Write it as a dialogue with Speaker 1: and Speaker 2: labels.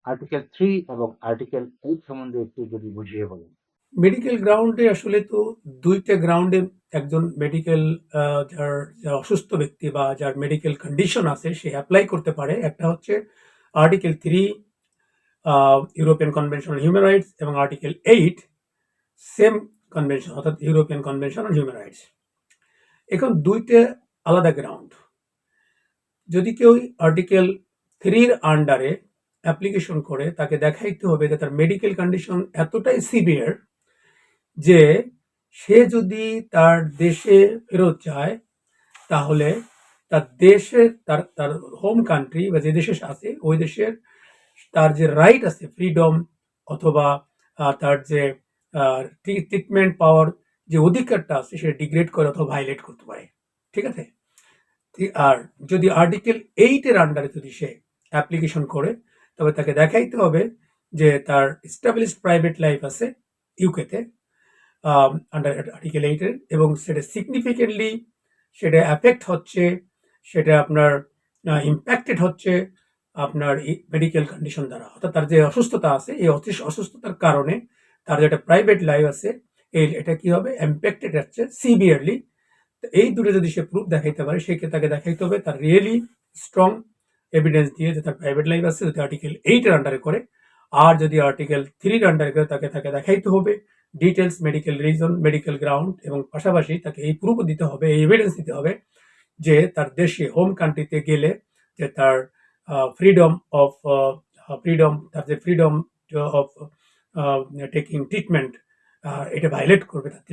Speaker 1: Article 3 এবং article 8 সম্বন্ধে একটু যদি বুঝিয়ে বলেন।
Speaker 2: মেডিকেল গ্রাউন্ডে আসলে তো ২ টা গ্রাউন্ডে একজন মেডিকেল যার অসুস্থ ব্যক্তি বা যার মেডিকেল কন্ডিশন আছে সে এপ্লাই করতে পারে। একটা হচ্ছে article 3 European convention on human rights এবং আর্টিকেল 8 সেম কনভেনশন অর্থাৎ European convention on human rights. এখন ২ টা আলাদা গ্রাউন্ড। যদি কেউ আর্টিকেল 3 এর আন্ডারে অ্যাপ্লিকেশন করে তাকে দেখাইতে হবে যে তার মেডিকেল কন্ডিশন এতটাই সিভিয়ার যে সে যদি তার দেশে ফেরত যায় তাহলে তার দেশের তার হোম কান্ট্রি বা যে দেশে সে আছে ওই দেশের তার যে রাইট আছে ফ্রিডম অথবা তার যে ট্রিটমেন্ট পাওয়ার যে অধিকারটা আছে সেটা ডিগ্রেড করে অথবা ভাইলেট করতে পারে। ঠিক আছে? আর যদি আর্টিকেল 8 এর আন্ডারে যদি সে অ্যাপ্লিকেশন করে তবে তাকে দেখাইতে হবে যে তার এস্টাবলিশড প্রাইভেট লাইফ আছে ইউকেতে আন্ডার আর্টিকেল 8 এর এবং সেটা সিগনিফিকেন্টলি সেটা অ্যাফেক্ট হচ্ছে, সেটা আপনার ইম্প্যাক্টেড হচ্ছে আপনার মেডিকেল কন্ডিশন দ্বারা। অর্থাৎ তার যে অসুস্থতা আছে এই অসুস্থতার কারণে তার যেটা প্রাইভেট লাইফ আছে এটা কি হবে ইম্প্যাক্টেড হচ্ছে সিভিয়ারলি। এই দুটো যদি সে প্রুফ দেখাইতে পারে সেক্ষেত্রে তাকে দেখাইতে হবে তার রিয়েলি স্ট্রং এভিডেন্স দিয়ে যে তার প্রাইভেট লাইফ আছে যদি আর্টিকেল 8 এর আন্ডারে করে। আর যদি আর্টিকেল 3 এর আন্ডারে করে তাকে দেখাইতে হবে details medical reason medical ground এবং পাশাপাশি তাকে এই প্রুফ দিতে হবে এই এভিডেন্স দিতে হবে যে তার দেশে হোম কান্ট্রিতে গেলে যে তার ফ্রিডম অফ তার যে ফ্রিডম অফ টেকিং ট্রিটমেন্ট এটা ভায়োলেট করবে তার